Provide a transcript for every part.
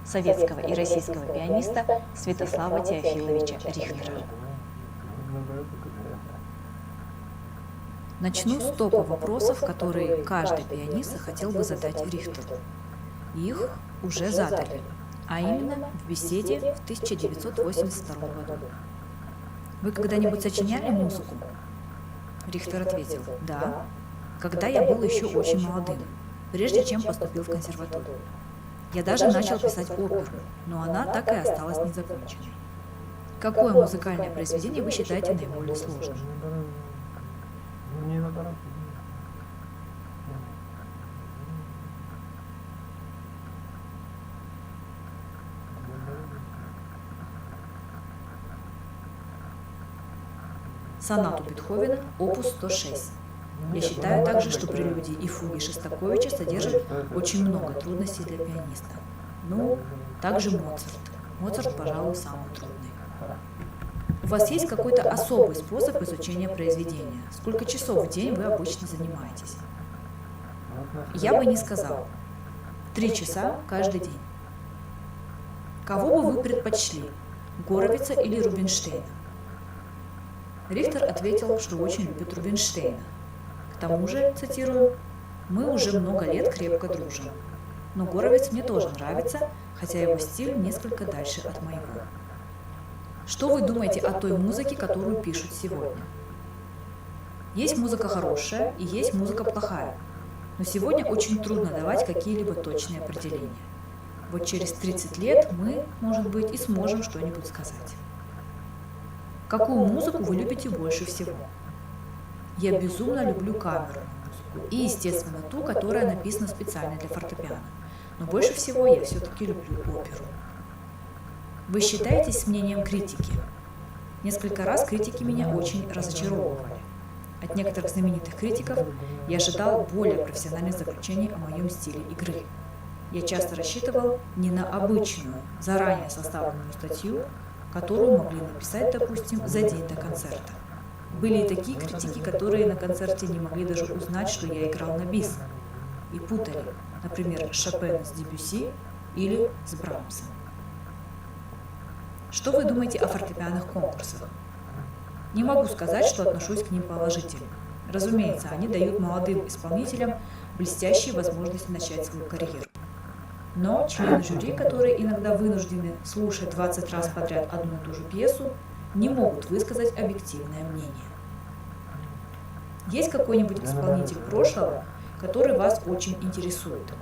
Советского и российского пианиста Святослава Теофиловича Рихтера. Начну с топа вопросов, которые каждый пианист хотел бы задать Рихтеру. Их уже задали, а именно в беседе в 1982 году. «Вы когда-нибудь сочиняли музыку?» Рихтер ответил: «Да, когда я был еще очень молодым, прежде чем поступил в консерваторию. Я даже начал писать оперу, но она так и осталась незаконченной. Какое музыкальное произведение вы считаете наиболее сложным?» Сонату Бетховена, опус 106. Я считаю также, что прелюдии и фуги Шостаковича содержат очень много трудностей для пианиста. Ну, также Моцарт. Моцарт, пожалуй, самый трудный. У вас есть какой-то особый способ изучения произведения? Сколько часов в день вы обычно занимаетесь? Я бы не сказал. 3 часа каждый день. Кого бы вы предпочли, Горовица или Рубинштейна? Рихтер ответил, что очень любит Рубинштейна. К тому же, цитирую, «Мы уже много лет крепко дружим. Но Горовиц мне тоже нравится, хотя его стиль несколько дальше от моего». Что вы думаете о той музыке, которую пишут сегодня? Есть музыка хорошая и есть музыка плохая. Но сегодня очень трудно давать какие-либо точные определения. Вот через 30 лет мы, может быть, и сможем что-нибудь сказать. Какую музыку вы любите больше всего? Я безумно люблю камерную музыку и, естественно, ту, которая написана специально для фортепиано. Но больше всего я все-таки люблю оперу. Вы считаетесь с мнением критики? Несколько раз критики меня очень разочаровывали. От некоторых знаменитых критиков я ожидал более профессиональных заключений о моем стиле игры. Я часто рассчитывал не на обычную, заранее составленную статью, которую могли написать, допустим, за день до концерта. Были и такие критики, которые на концерте не могли даже узнать, что я играл на бис, и путали, например, Шопена с Дебюсси или с Брамсом. Что вы думаете о фортепианных конкурсах? Не могу сказать, что отношусь к ним положительно. Разумеется, они дают молодым исполнителям блестящие возможности начать свою карьеру. Но члены жюри, которые иногда вынуждены слушать 20 раз подряд одну и ту же пьесу, не могут высказать объективное мнение. Есть какой-нибудь исполнитель прошлого, который вас очень интересует?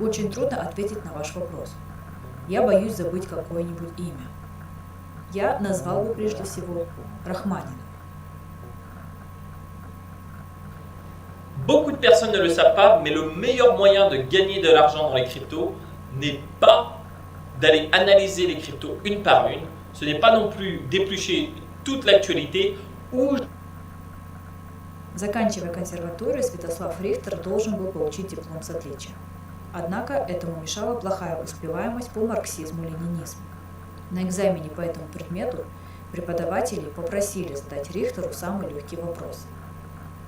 Очень трудно ответить на ваш вопрос. Я боюсь забыть какое-нибудь имя. Я назвал бы прежде всего Рахманинова. Beaucoup de personnes ne le savent pas, mais le meilleur moyen de gagner de l'argent dans les cryptos n'est pas d'aller analyser les cryptos une par une, ce n'est pas non plus d'éplucher toute l'actualité ou... Заканчивая консерваторию, Святослав Рихтер должен был получить диплом с отличием. Однако этому мешала плохая успеваемость по марксизму-ленинизму. На экзамене по этому предмету преподаватели попросили задать Рихтеру самый легкий вопрос.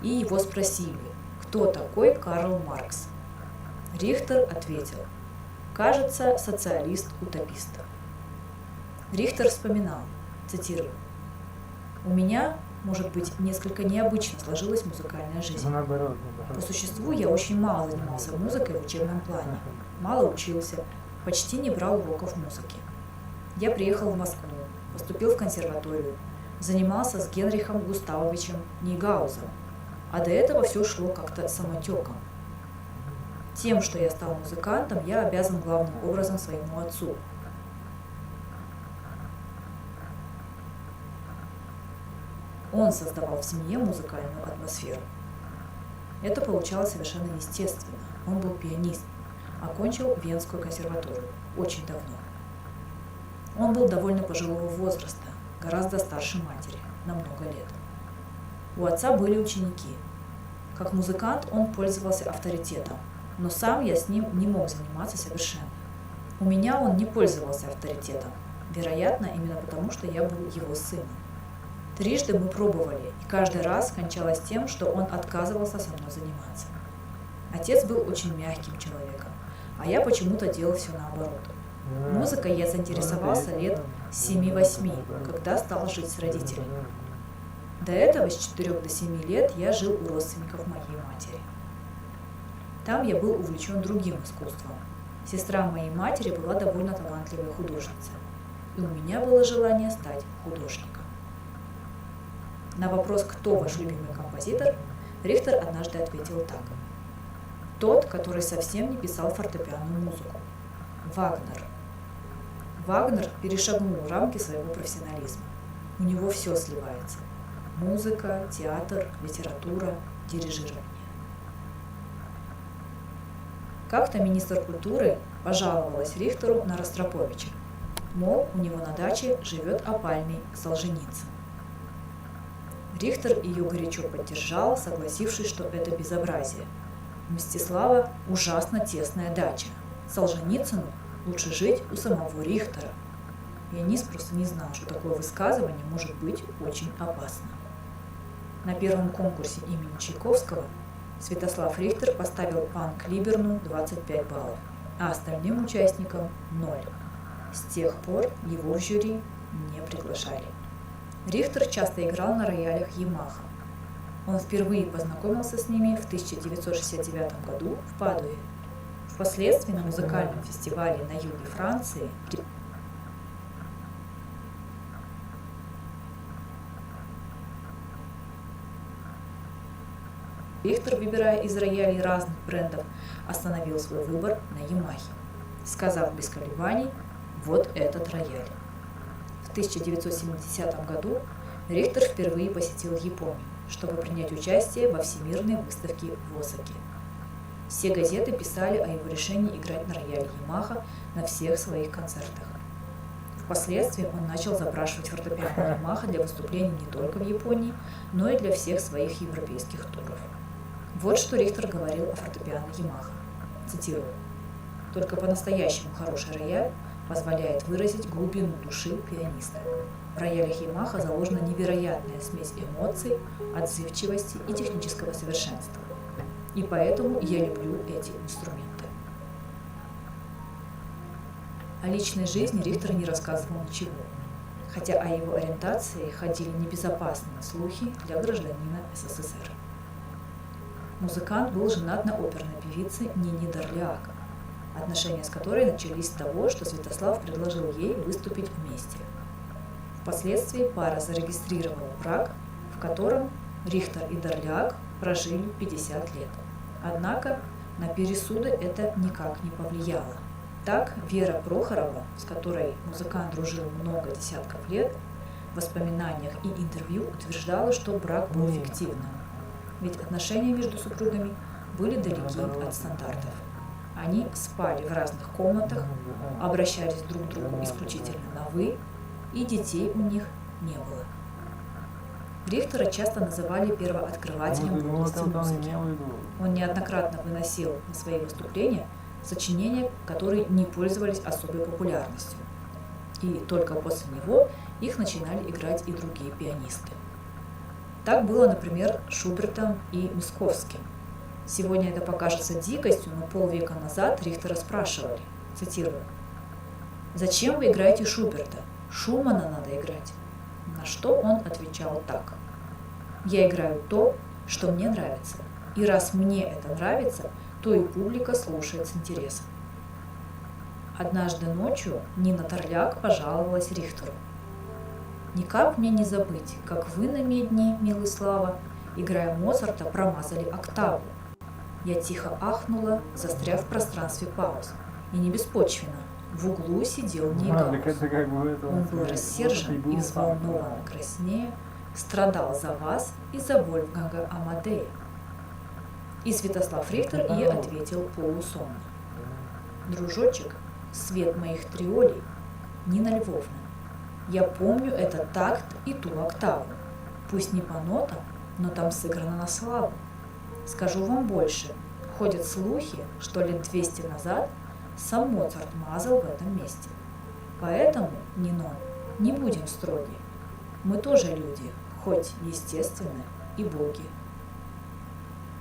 И его спросили, кто такой Карл Маркс. Рихтер ответил: кажется, социалист-утопист. Рихтер вспоминал, цитирую: «У меня, может быть, несколько необычно сложилась музыкальная жизнь. По существу я очень мало занимался музыкой в учебном плане, мало учился, почти не брал уроков музыки. Я приехал в Москву, поступил в консерваторию, занимался с Генрихом Густавовичем Нейгаузом. а до этого все шло как-то самотеком. Тем, что я стал музыкантом, я обязан главным образом своему отцу. Он создавал в семье музыкальную атмосферу. Это получалось совершенно естественно. Он был пианист, окончил Венскую консерваторию очень давно. Он был довольно пожилого возраста, гораздо старше матери, на много лет. У отца были ученики. Как музыкант он пользовался авторитетом, но сам я с ним не мог заниматься совершенно. У меня он не пользовался авторитетом, вероятно, именно потому, что я был его сыном. Трижды мы пробовали, и каждый раз кончалось тем, что он отказывался со мной заниматься. Отец был очень мягким человеком, а я почему-то делал все наоборот. Музыкой я заинтересовался лет 7-8, когда стал жить с родителями. До этого с 4 до 7 лет я жил у родственников моей матери. Там я был увлечен другим искусством. Сестра моей матери была довольно талантливой художницей, и у меня было желание стать художником. На вопрос, кто ваш любимый композитор, Рихтер однажды ответил так. Тот, который совсем не писал фортепианную музыку. Вагнер. Вагнер перешагнул рамки своего профессионализма. У него все сливается. Музыка, театр, литература, дирижирование. Как-то министр культуры пожаловалась Рихтеру на Ростроповича. Мол, у него на даче живет опальный Солженицын. Рихтер ее горячо поддержал, согласившись, что это безобразие. У Мстислава ужасно тесная дача. Солженицыну лучше жить у самого Рихтера. Пианист просто не знал, что такое высказывание может быть очень опасно. На первом конкурсе имени Чайковского Святослав Рихтер поставил пан Клиберну 25 баллов, а остальным участникам 0. С тех пор его в жюри не приглашали. Рихтер часто играл на роялях Ямаха. Он впервые познакомился с ними в 1969 году в Падуе. Впоследствии на музыкальном фестивале на юге Франции Рихтер, выбирая из роялей разных брендов, остановил свой выбор на Ямахе, сказав без колебаний «вот этот рояль». В 1970 году Рихтер впервые посетил Японию, чтобы принять участие во Всемирной выставке в Осаке. Все газеты писали о его решении играть на рояле Ямаха на всех своих концертах. Впоследствии он начал запрашивать фортепиано Ямаха для выступлений не только в Японии, но и для всех своих европейских туров. Вот что Рихтер говорил о фортепиано Ямаха. Цитирую. «Только по-настоящему хороший рояль позволяет выразить глубину души пианиста. В роялях Ямаха заложена невероятная смесь эмоций, отзывчивости и технического совершенства. И поэтому я люблю эти инструменты». О личной жизни Рихтер не рассказывал ничего, хотя о его ориентации ходили небезопасные слухи для гражданина СССР. Музыкант был женат на оперной певице Нине Дорлиак, отношения с которой начались с того, что Святослав предложил ей выступить вместе. Впоследствии пара зарегистрировала брак, в котором Рихтер и Дорлиак прожили 50 лет. Однако на пересуды это никак не повлияло. Так Вера Прохорова, с которой музыкант дружил много десятков лет, в воспоминаниях и интервью утверждала, что брак был фиктивным, ведь отношения между супругами были далеки от стандартов. Они спали в разных комнатах, обращались друг к другу исключительно на «вы», и детей у них не было. Рихтера часто называли первооткрывателем в области музыки. Он неоднократно выносил на свои выступления сочинения, которые не пользовались особой популярностью. И только после него их начинали играть и другие пианисты. Так было, например, с Шубертом и Мисковским. Сегодня это покажется дикостью, но полвека назад Рихтера спрашивали, цитирую, «Зачем вы играете Шуберта? Шумана надо играть». На что он отвечал так: «Я играю то, что мне нравится, и раз мне это нравится, то и публика слушает с интересом». Однажды ночью Нина Дорлиак пожаловалась Рихтеру: «Никак мне не забыть, как вы на медни, милый Слава, играя Моцарта, промазали октаву. Я тихо ахнула, застряв в пространстве пауз. И не беспочвенно. В углу сидел Нейгаус. Он был рассержен и взволнованно краснея, страдал за вас и за Вольфганга Амадея. И Святослав Рихтер ей ответил полусонно. Дружочек, свет моих триолей, Нина Львовна, я помню этот такт и ту октаву. Пусть не по нотам, но там сыграно на славу. Скажу вам больше, ходят слухи, что лет 200 назад сам Моцарт мазал в этом месте. Поэтому, Нино, не будем строги. Мы тоже люди, хоть естественны и боги.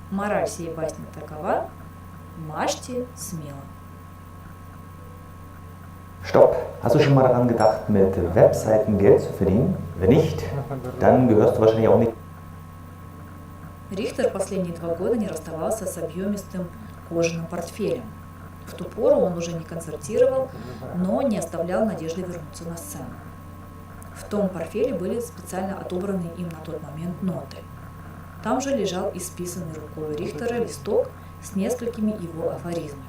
Мораль сей басни такова: мажьте смело. Stopp! Hast du schon mal daran gedacht, mit Webseiten Geld zu verdienen? Wenn nicht, dann gehörst du wahrscheinlich auch nicht. Рихтер последние 2 года не расставался с объемистым кожаным портфелем. В ту пору он уже не концертировал, но не оставлял надежды вернуться на сцену. В том портфеле были специально отобранные им на тот момент ноты. Там же лежал исписанный рукой Рихтера листок с несколькими его афоризмами.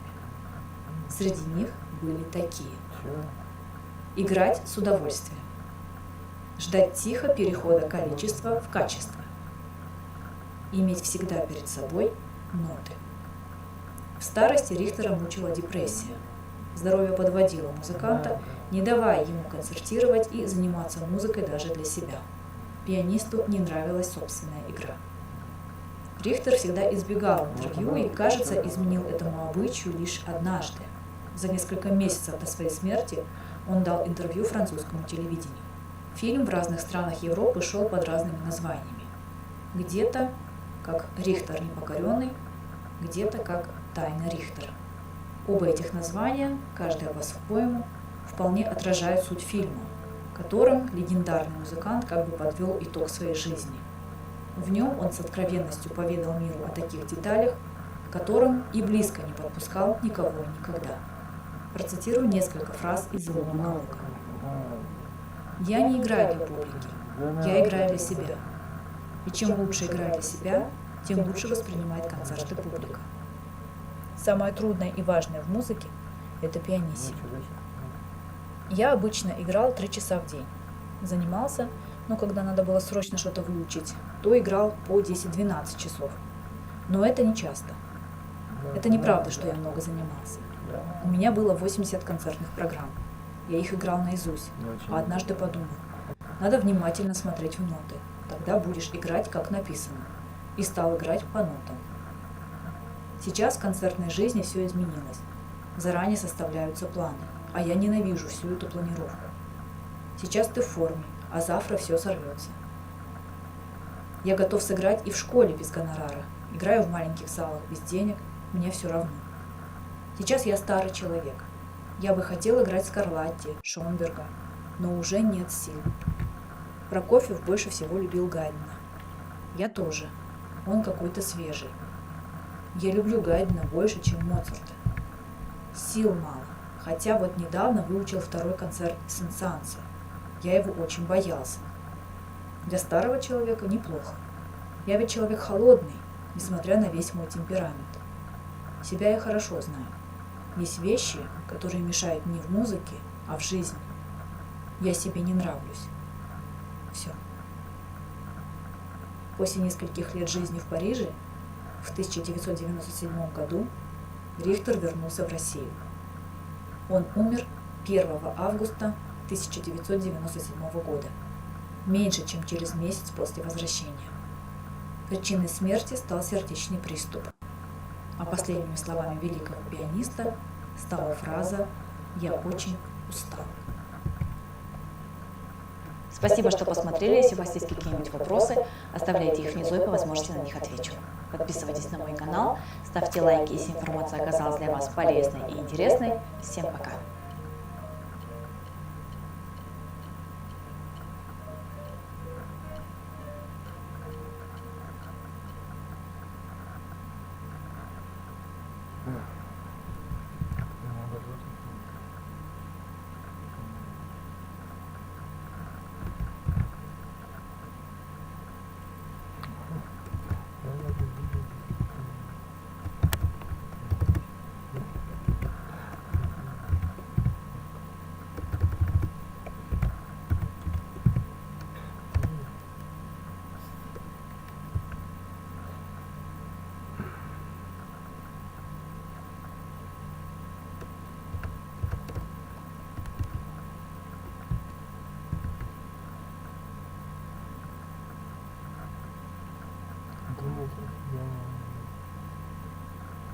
Среди них были такие: играть с удовольствием, ждать тихо перехода количества в качество, иметь всегда перед собой ноты. В старости Рихтера мучила депрессия. Здоровье подводило музыканта, не давая ему концертировать и заниматься музыкой даже для себя. Пианисту не нравилась собственная игра. Рихтер всегда избегал интервью и, кажется, изменил этому обычаю лишь однажды. За несколько месяцев до своей смерти он дал интервью французскому телевидению. Фильм в разных странах Европы шел под разными названиями. Где-то как «Рихтер непокоренный», где-то как «Тайна Рихтера». Оба этих названия, каждое по-своему, вполне отражают суть фильма, которым легендарный музыкант как бы подвел итог своей жизни. В нем он с откровенностью поведал миру о таких деталях, к которым и близко не подпускал никого и никогда. Процитирую несколько фраз из его монолога. «Я не играю для публики, я играю для себя. И чем лучше играю для себя, тем лучше воспринимает концерты публика. Самое трудное и важное в музыке – это пианиссимо. Я обычно играл 3 часа в день. Занимался, но когда надо было срочно что-то выучить, то играл по 10-12 часов. Но это не часто. Это неправда, что я много занимался. У меня было 80 концертных программ. Я их играл наизусть, а однажды подумал, надо внимательно смотреть в ноты, тогда будешь играть как написано. И стал играть по нотам. Сейчас в концертной жизни все изменилось. Заранее составляются планы, а я ненавижу всю эту планировку. Сейчас ты в форме, а завтра все сорвется. Я готов сыграть и в школе без гонорара. Играю в маленьких залах без денег, мне все равно. Сейчас я старый человек. Я бы хотел играть Скарлатти, Шонберга, но уже нет сил. Прокофьев больше всего любил Гайдна. Я тоже. Он какой-то свежий. Я люблю Гайдна больше, чем Моцарта. Сил мало, хотя вот недавно выучил 2-й концерт Сен-Санса. Я его очень боялся. Для старого человека неплохо. Я ведь человек холодный, несмотря на весь мой темперамент. Себя я хорошо знаю. Есть вещи, которые мешают не в музыке, а в жизни. Я себе не нравлюсь. Все. После нескольких лет жизни в Париже, в 1997 году, Рихтер вернулся в Россию. Он умер 1 августа 1997 года, меньше чем через месяц после возвращения. Причиной смерти стал сердечный приступ. А последними словами великого пианиста стала фраза «Я очень устал». Спасибо, что посмотрели. Если у вас есть какие-нибудь вопросы, оставляйте их внизу, и по возможности на них отвечу. Подписывайтесь на мой канал, ставьте лайки, если информация оказалась для вас полезной и интересной. Всем пока!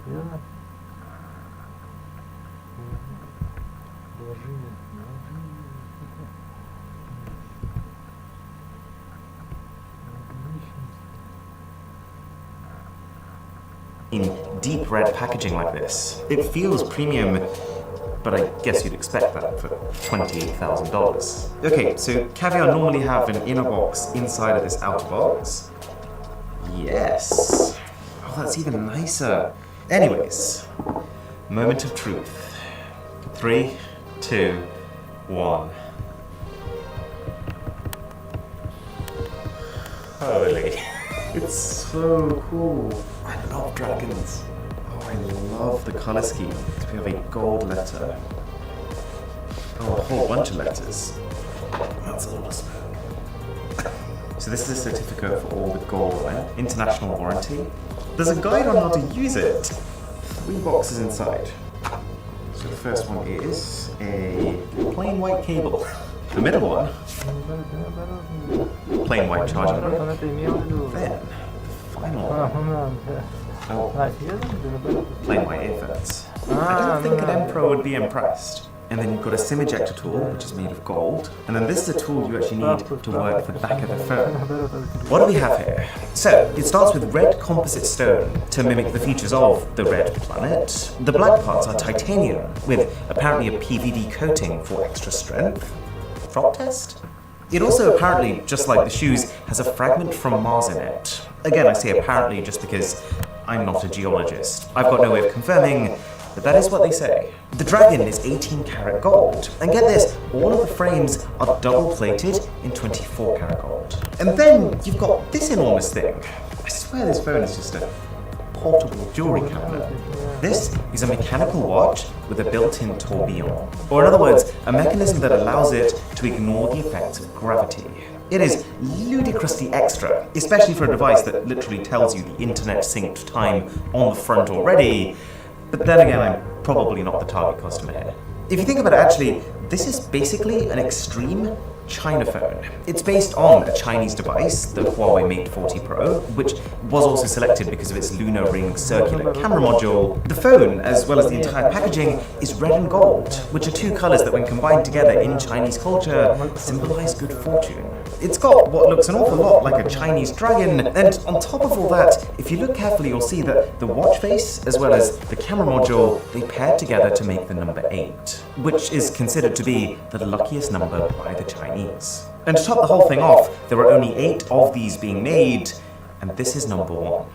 In deep red packaging like this, it feels premium, but I guess you'd expect that for $28,000. Okay, so Caviar normally have an inner box inside of this outer box. Yes. Oh, that's even nicer. Anyways, moment of truth. 3, 2, 1. Holy. It's so cool. I love dragons. Oh, I love the colour scheme. We have a gold letter. Oh, a whole bunch of letters. That's awesome. So this is a certificate for all the gold line, international warranty. There's a guide on how to use it. 3 boxes inside. So the first one is a plain white cable. The middle one, plain white charging brick. Then, the final one, plain white earbuds. I don't think an Emperor would be impressed. And then you've got a SIM ejector tool, which is made of gold. And then this is a tool you actually need to work the back of the phone. What do we have here? So, it starts with red composite stone to mimic the features of the red planet. The black parts are titanium, with apparently a PVD coating for extra strength. Drop test? It also apparently, just like the shoes, has a fragment from Mars in it. Again, I say apparently just because I'm not a geologist. I've got no way of confirming, but that is what they say. The dragon is 18 karat gold. And get this, all of the frames are double plated in 24 karat gold. And then you've got this enormous thing. I swear this phone is just a portable jewelry cabinet. This is a mechanical watch with a built-in tourbillon. Or in other words, a mechanism that allows it to ignore the effects of gravity. It is ludicrously extra, especially for a device that literally tells you the internet synced time on the front already. But then again, I'm probably not the target customer here. If you think about it, actually, this is basically an extreme China phone. It's based on a Chinese device, the Huawei Mate 40 Pro, which was also selected because of its lunar ring circular camera module. The phone, as well as the entire packaging, is red and gold, which are 2 colors that when combined together in Chinese culture, symbolize good fortune. It's got what looks an awful lot like a Chinese dragon, and on top of all that, if you look carefully, you'll see that the watch face, as well as the camera module, they paired together to make the number 8, which is considered to be the luckiest number by the Chinese. And to top the whole thing off, there are only 8 of these being made, and this is number 1.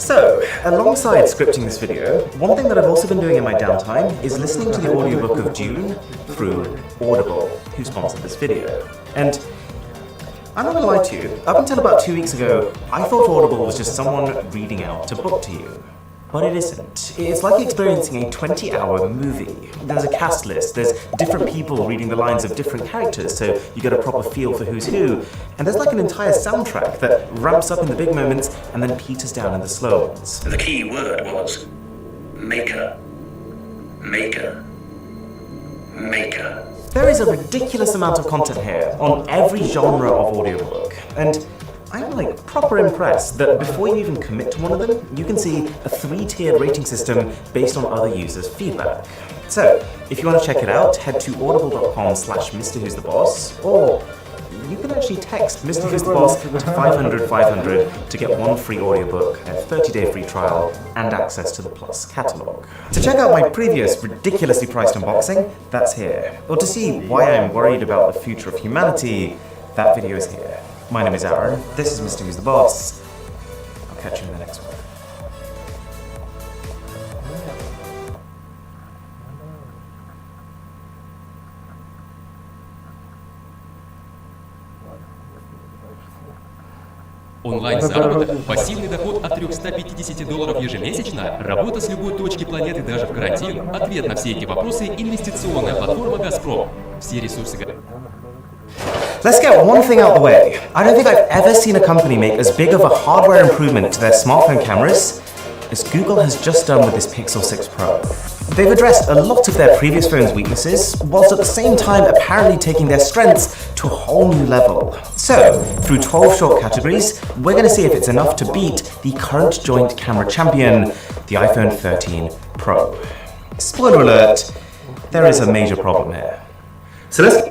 So, alongside scripting this video, one thing that I've also been doing in my downtime is listening to the audiobook of June through Audible, who sponsored this video. And I'm not gonna lie to you, up until about 2 weeks ago, I thought Audible was just someone reading out a book to you. But it isn't. It's like experiencing a 20-hour movie. There's a cast list, there's different people reading the lines of different characters, so you get a proper feel for who's who, and there's like an entire soundtrack that ramps up in the big moments and then peters down in the slow ones. The key word was maker. Maker. Maker. There is a ridiculous amount of content here on every genre of audiobook, and I'm like proper impressed that before you even commit to one of them, you can see a 3-tiered rating system based on other users' feedback. So, if you want to check it out, head to audible.com/MrWho'sTheBoss, or you can actually text Mr. Who's the Boss to 500 to get 1 free audiobook, a 30-day free trial, and access to the Plus catalogue. To check out my previous ridiculously priced unboxing, that's here. Or to see why I'm worried about the future of humanity, that video is here. My name is Aaron, this is Mr. Who's the Boss. I'll catch you in the next one. Онлайн-заработок, пассивный доход от $350 ежемесячно, работа с любой точки планеты даже в карантин, ответ на все эти вопросы – инвестиционная платформа «Газпром». Все ресурсы... Let's get one thing out of the way. I don't think I've ever seen a company make as big of a hardware improvement to their smartphone cameras as Google has just done with this Pixel 6 Pro. They've addressed a lot of their previous phones' weaknesses, whilst at the same time apparently taking their strengths to a whole new level. So, through 12 short categories, we're going to see if it's enough to beat the current joint camera champion, the iPhone 13 Pro. Spoiler alert, there is a major problem here. So let's...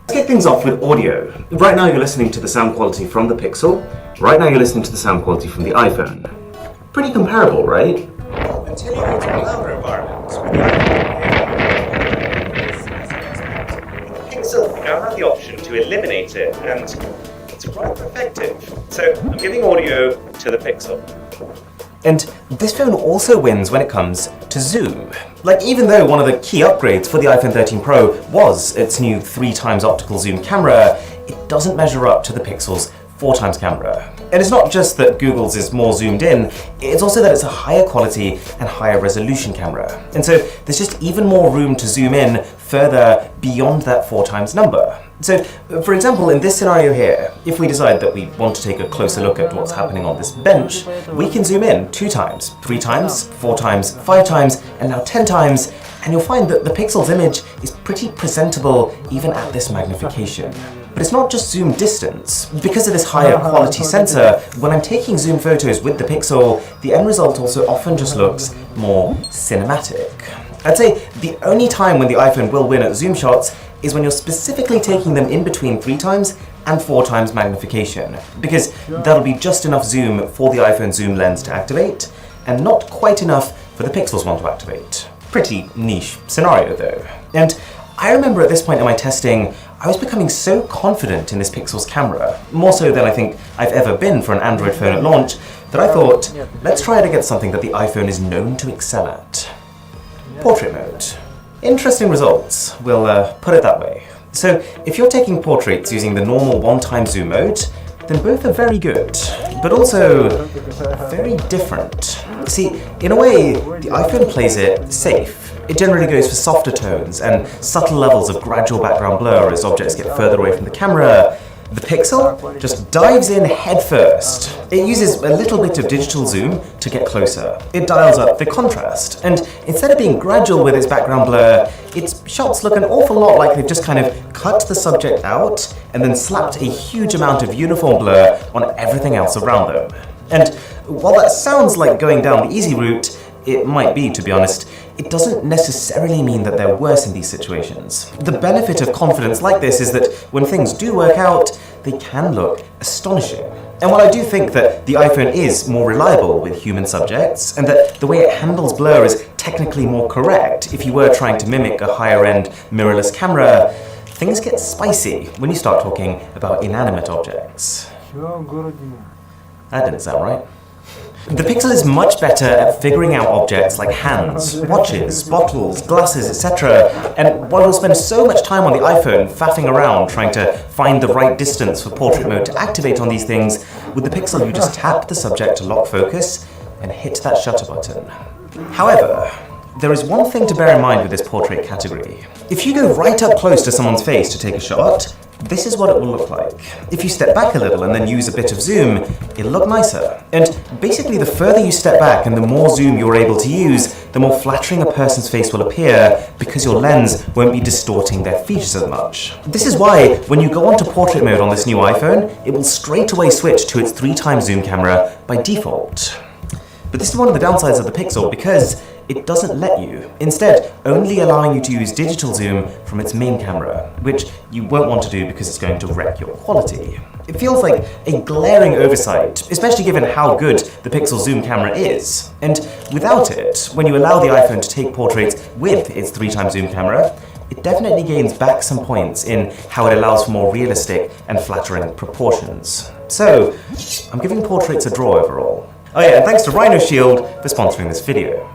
Let's kick things off with audio. Right now you're listening to the sound quality from the Pixel. Right now you're listening to the sound quality from the iPhone. Pretty comparable, right? Until you go to a louder environment. The Pixel now has the option to eliminate it, and it's rather effective. So I'm giving audio to the Pixel. And this phone also wins when it comes to zoom. Like, even though one of the key upgrades for the iPhone 13 Pro was its new 3x optical zoom camera, it doesn't measure up to the Pixel's 4x camera. And it's not just that Google's is more zoomed in, it's also that it's a higher quality and higher resolution camera. And so there's just even more room to zoom in further beyond that 4x number. So, for example, in this scenario here, if we decide that we want to take a closer look at what's happening on this bench, we can zoom in 2x, 3x, 4x, 5x, and now 10x, and you'll find that the Pixel's image is pretty presentable even at this magnification. But it's not just zoom distance. Because of this higher quality sensor, when I'm taking zoom photos with the Pixel, the end result also often just looks more cinematic. I'd say the only time when the iPhone will win at zoom shots is when you're specifically taking them in between 3x and 4x magnification, because that'll be just enough zoom for the iPhone zoom lens to activate, and not quite enough for the Pixel's one to activate. Pretty niche scenario though. And I remember at this point in my testing, I was becoming so confident in this Pixel's camera, more so than I think I've ever been for an Android phone at launch, that I thought, let's try it against something that the iPhone is known to excel at. Portrait mode. Interesting results, we'll put it that way. So if you're taking portraits using the normal 1x zoom mode, then both are very good, but also very different. See, in a way, the iPhone plays it safe. It generally goes for softer tones and subtle levels of gradual background blur as objects get further away from the camera. The Pixel just dives in head first. It uses a little bit of digital zoom to get closer. It dials up the contrast, and instead of being gradual with its background blur, its shots look an awful lot like they've just kind of cut the subject out and then slapped a huge amount of uniform blur on everything else around them. And while that sounds like going down the easy route, it might be, to be honest, it doesn't necessarily mean that they're worse in these situations. The benefit of confidence like this is that when things do work out, they can look astonishing. And while I do think that the iPhone is more reliable with human subjects, and that the way it handles blur is technically more correct if you were trying to mimic a higher-end mirrorless camera, things get spicy when you start talking about inanimate objects. That didn't sound right. The Pixel is much better at figuring out objects like hands, watches, bottles, glasses, etc. And while you'll spend so much time on the iPhone faffing around trying to find the right distance for portrait mode to activate on these things, with the Pixel you just tap the subject to lock focus and hit that shutter button. However, there is one thing to bear in mind with this portrait category. If you go right up close to someone's face to take a shot, this is what it will look like. If you step back a little and then use a bit of zoom, it'll look nicer. And basically the further you step back and the more zoom you're able to use, the more flattering a person's face will appear because your lens won't be distorting their features as much. This is why when you go onto portrait mode on this new iPhone, it will straight away switch to its 3x zoom camera by default. But this is one of the downsides of the Pixel because it doesn't let you, instead only allowing you to use digital zoom from its main camera, which you won't want to do because it's going to wreck your quality. It feels like a glaring oversight, especially given how good the Pixel zoom camera is. And without it, when you allow the iPhone to take portraits with its 3x zoom camera, it definitely gains back some points in how it allows for more realistic and flattering proportions. So, I'm giving portraits a draw overall. Oh yeah, and thanks to Rhino Shield for sponsoring this video.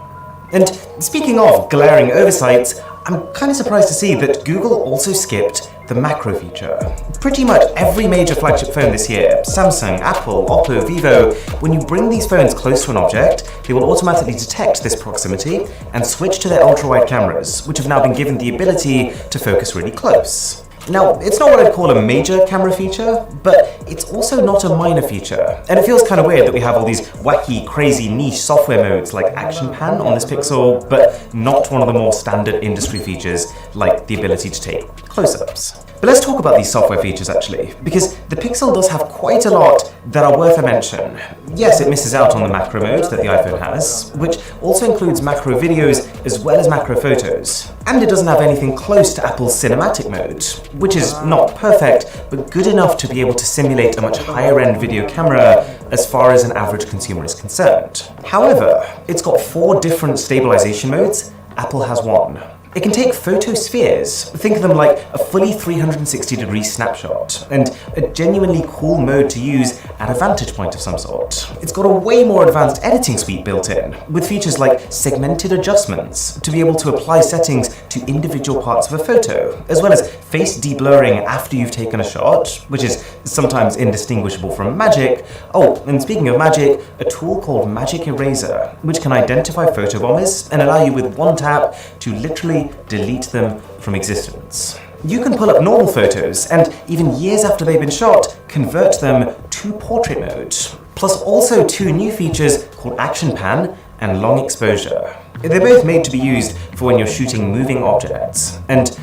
And speaking of glaring oversights, I'm kind of surprised to see that Google also skipped the macro feature. Pretty much every major flagship phone this year, Samsung, Apple, Oppo, Vivo, when you bring these phones close to an object, they will automatically detect this proximity and switch to their ultra-wide cameras, which have now been given the ability to focus really close. Now, it's not what I'd call a major camera feature, but it's also not a minor feature. And it feels kind of weird that we have all these wacky, crazy, niche software modes like Action Pan on this Pixel, but not one of the more standard industry features like the ability to take close-ups. But let's talk about these software features actually, because the Pixel does have quite a lot that are worth a mention. Yes, it misses out on the macro mode that the iPhone has, which also includes macro videos as well as macro photos. And it doesn't have anything close to Apple's cinematic mode, which is not perfect, but good enough to be able to simulate a much higher-end video camera as far as an average consumer is concerned. However, it's got 4 different stabilization modes. Apple has 1. It can take photospheres, think of them like a fully 360-degree snapshot, and a genuinely cool mode to use at a vantage point of some sort. It's got a way more advanced editing suite built in, with features like segmented adjustments, to be able to apply settings to individual parts of a photo, as well as face deblurring after you've taken a shot, which is sometimes indistinguishable from Magic. Oh, and speaking of Magic, a tool called Magic Eraser, which can identify photobombers and allow you with one tap to literally delete them from existence. You can pull up normal photos and, even years after they've been shot, convert them to portrait mode. Plus also 2 new features called Action Pan and Long Exposure. They're both made to be used for when you're shooting moving objects, and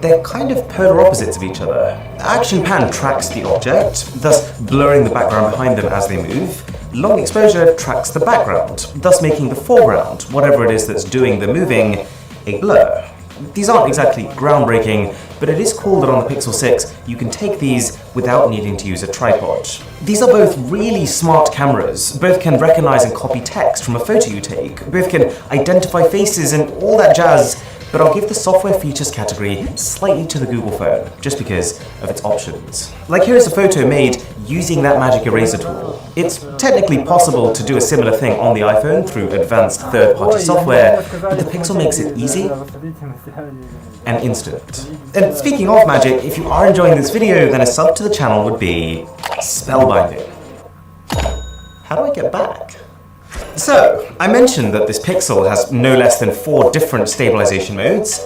they're kind of polar opposites of each other. Action Pan tracks the object, thus blurring the background behind them as they move. Long Exposure tracks the background, thus making the foreground, whatever it is that's doing the moving, a blur. These aren't exactly groundbreaking, but it is cool that on the Pixel 6 you can take these without needing to use a tripod. These are both really smart cameras. Both can recognize and copy text from a photo you take. Both can identify faces and all that jazz, but I'll give the software features category slightly to the Google phone, just because of its options. Like, here is a photo made using that Magic Eraser tool. It's technically possible to do a similar thing on the iPhone through advanced third-party software, but the Pixel makes it easy and instant. And speaking of Magic, if you are enjoying this video, then a sub to the channel would be spellbinding. How do I get back? So, I mentioned that this Pixel has no less than 4 different stabilization modes,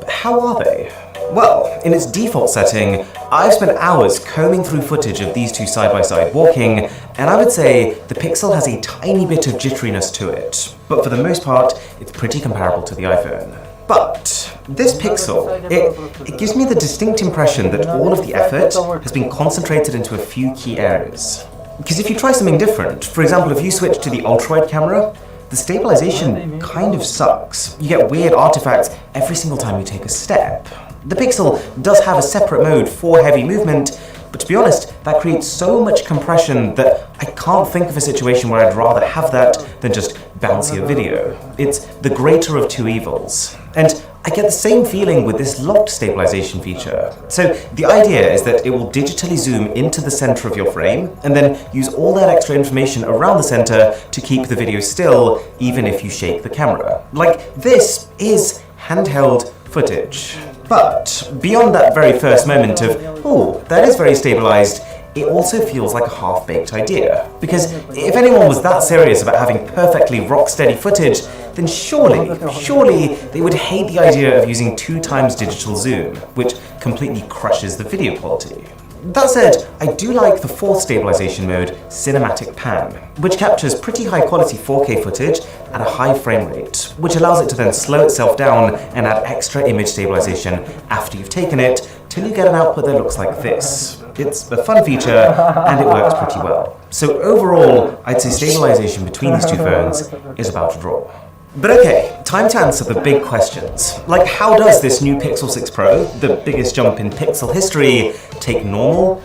but how are they? Well, in its default setting, I've spent hours combing through footage of these 2 side-by-side walking, and I would say the Pixel has a tiny bit of jitteriness to it, but for the most part, it's pretty comparable to the iPhone. But this Pixel, it gives me the distinct impression that all of the effort has been concentrated into a few key areas. Because if you try something different, for example, if you switch to the ultra-wide camera, the stabilization kind of sucks. You get weird artifacts every single time you take a step. The Pixel does have a separate mode for heavy movement, but to be honest, that creates so much compression that I can't think of a situation where I'd rather have that than just bouncier video. It's the greater of 2 evils. And I get the same feeling with this locked stabilization feature. So the idea is that it will digitally zoom into the center of your frame and then use all that extra information around the center to keep the video still, even if you shake the camera. Like, this is handheld footage. But beyond that very first moment of, oh, that is very stabilized, it also feels like a half-baked idea. Because if anyone was that serious about having perfectly rock-steady footage, then surely they would hate the idea of using 2x digital zoom, which completely crushes the video quality. That said, I do like the fourth stabilization mode, Cinematic Pan, which captures pretty high quality 4K footage at a high frame rate, which allows it to then slow itself down and add extra image stabilization after you've taken it, till you get an output that looks like this. It's a fun feature, and it works pretty well. So overall, I'd say stabilization between these two phones is about a draw. But okay, time to answer the big questions. Like, how does this new Pixel 6 Pro, the biggest jump in Pixel history, take normal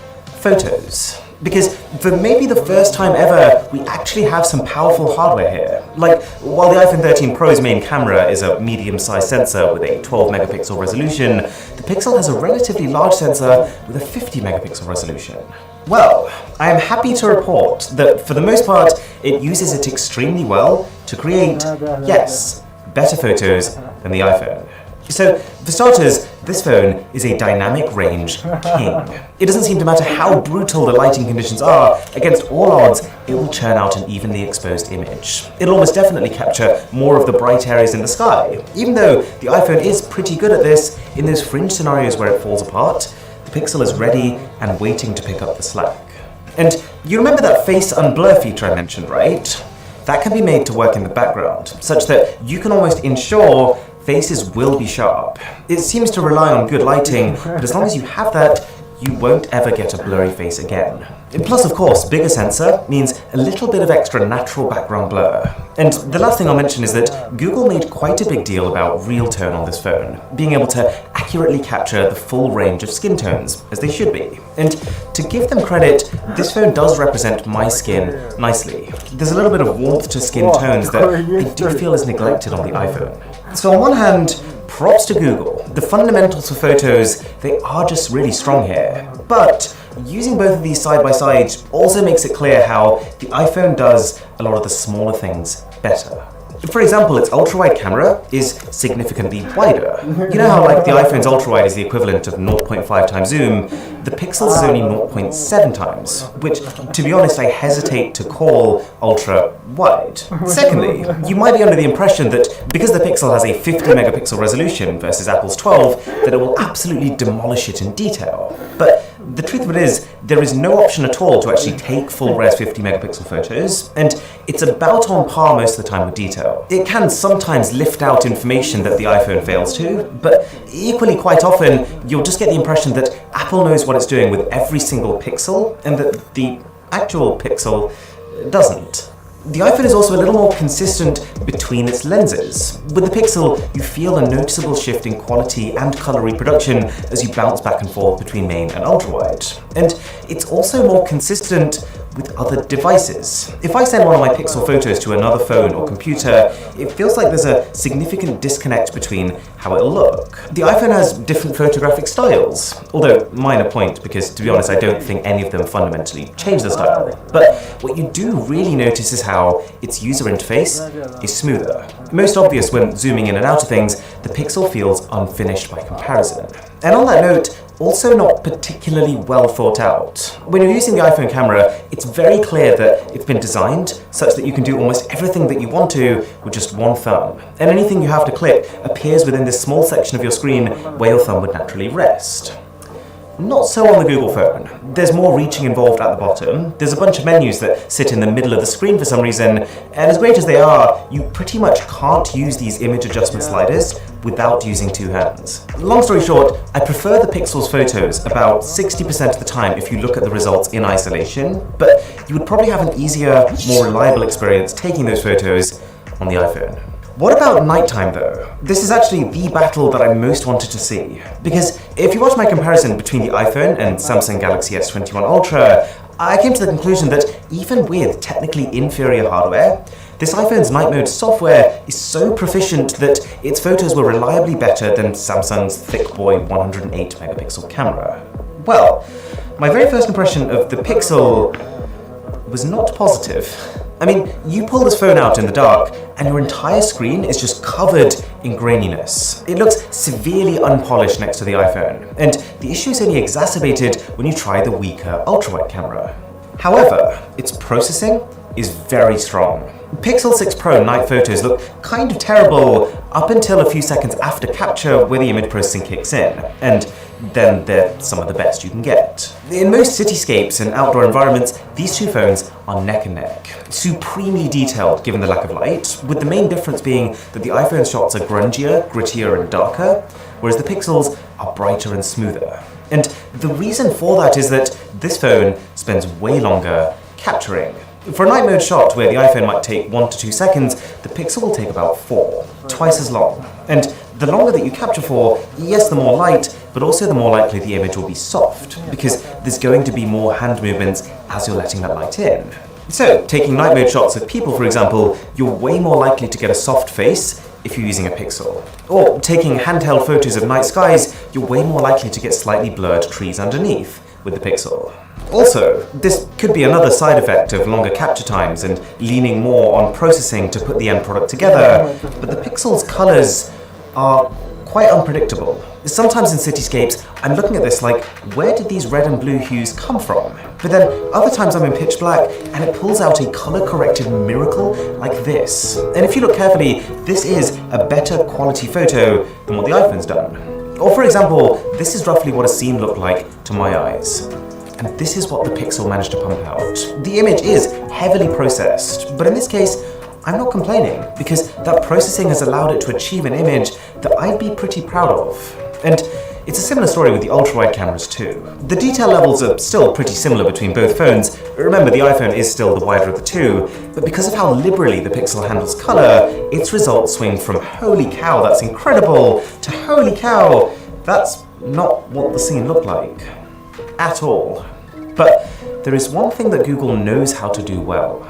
photos? Because for maybe the first time ever, we actually have some powerful hardware here. Like, while the iPhone 13 Pro's main camera is a medium-sized sensor with a 12-megapixel resolution, the Pixel has a relatively large sensor with a 50-megapixel resolution. Well, I am happy to report that for the most part, it uses it extremely well to create, yes, better photos than the iPhone. So, for starters, this phone is a dynamic range king. It doesn't seem to matter how brutal the lighting conditions are, against all odds, it will churn out an evenly exposed image. It'll almost definitely capture more of the bright areas in the sky, even though the iPhone is pretty good at this in those fringe scenarios where it falls apart. The Pixel is ready and waiting to pick up the slack. And you remember that face unblur feature I mentioned, right? That can be made to work in the background, such that you can almost ensure faces will be sharp. It seems to rely on good lighting, but as long as you have that, you won't ever get a blurry face again. Plus, of course, bigger sensor means a little bit of extra natural background blur. And the last thing I'll mention is that Google made quite a big deal about real tone on this phone, being able to accurately capture the full range of skin tones, as they should be. And to give them credit, this phone does represent my skin nicely. There's a little bit of warmth to skin tones that I do feel is neglected on the iPhone. So on one hand, props to Google. The fundamentals for photos, they are just really strong here. But using both of these side by side also makes it clear how the iPhone does a lot of the smaller things better. For example, its ultra-wide camera is significantly wider. You know how like the iPhone's ultra-wide is the equivalent of 0.5 times zoom, the Pixel's is only 0.7 times, which, to be honest, I hesitate to call ultra-wide. Secondly, you might be under the impression that because the Pixel has a 50-megapixel resolution versus Apple's 12, that it will absolutely demolish it in detail. But the truth of it is, there is no option at all to actually take full-res 50-megapixel photos, and it's about on par most of the time with detail. It can sometimes lift out information that the iPhone fails to, but equally quite often, you'll just get the impression that Apple knows what it's doing with every single pixel, and that the actual Pixel doesn't. The iPhone is also a little more consistent between its lenses. With the Pixel, you feel a noticeable shift in quality and color reproduction as you bounce back and forth between main and ultra-wide. And it's also more consistent with other devices. If I send one of my Pixel photos to another phone or computer, it feels like there's a significant disconnect between how it'll look. The iPhone has different photographic styles, although minor point because, to be honest, I don't think any of them fundamentally change the style. But what you do really notice is how its user interface is smoother. Most obvious when zooming in and out of things, the Pixel feels unfinished by comparison. And on that note, also not particularly well thought out. When you're using the iPhone camera, it's very clear that it's been designed such that you can do almost everything that you want to with just one thumb. And anything you have to click appears within this small section of your screen where your thumb would naturally rest. Not so on the Google phone. There's more reaching involved at the bottom. There's a bunch of menus that sit in the middle of the screen for some reason, and as great as they are, you pretty much can't use these image adjustment sliders without using two hands. Long story short, I prefer the Pixel's photos about 60% of the time if you look at the results in isolation, but you would probably have an easier, more reliable experience taking those photos on the iPhone. What about nighttime though? This is actually the battle that I most wanted to see. Because if you watch my comparison between the iPhone and Samsung Galaxy S21 Ultra, I came to the conclusion that even with technically inferior hardware, this iPhone's night mode software is so proficient that its photos were reliably better than Samsung's thick boy 108 megapixel camera. Well, my very first impression of the Pixel was not positive. I mean, you pull this phone out in the dark and your entire screen is just covered in graininess. It looks severely unpolished next to the iPhone, and the issue is only exacerbated when you try the weaker ultrawide camera. However, its processing is very strong. Pixel 6 Pro night photos look kind of terrible up until a few seconds after capture where the image processing kicks in, and then they're some of the best you can get. In most cityscapes and outdoor environments, these two phones are neck and neck. Supremely detailed given the lack of light, with the main difference being that the iPhone shots are grungier, grittier and darker, whereas the Pixels are brighter and smoother. And the reason for that is that this phone spends way longer capturing. For a night mode shot where the iPhone might take 1 to 2 seconds, the Pixel will take about 4, twice as long. And the longer that you capture for, yes, the more light, but also the more likely the image will be soft, because there's going to be more hand movements as you're letting that light in. So, taking night mode shots of people, for example, you're way more likely to get a soft face if you're using a Pixel. Or taking handheld photos of night skies, you're way more likely to get slightly blurred trees underneath with the Pixel. Also, this could be another side effect of longer capture times and leaning more on processing to put the end product together, but the Pixel's colors are quite unpredictable. Sometimes in cityscapes, I'm looking at this like, where did these red and blue hues come from? But then other times I'm in pitch black and it pulls out a color-corrected miracle like this. And if you look carefully, this is a better quality photo than what the iPhone's done. Or for example, this is roughly what a scene looked like to my eyes. And this is what the Pixel managed to pump out. The image is heavily processed, but in this case, I'm not complaining, because that processing has allowed it to achieve an image that I'd be pretty proud of. And it's a similar story with the ultra-wide cameras too. The detail levels are still pretty similar between both phones. Remember, the iPhone is still the wider of the two, but because of how liberally the Pixel handles color, its results swing from holy cow, that's incredible, to holy cow, that's not what the scene looked like. At all. But there is one thing that Google knows how to do well,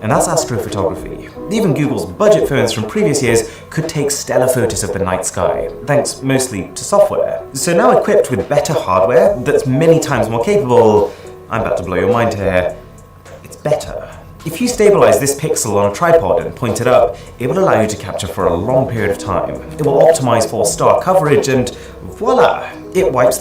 and that's astrophotography. Even Google's budget phones from previous years could take stellar photos of the night sky, thanks mostly to software. So now equipped with better hardware that's many times more capable, I'm about to blow your mind here, it's better. If you stabilize this Pixel on a tripod and point it up, it will allow you to capture for a long period of time. It will optimize for star coverage and voila! It wipes the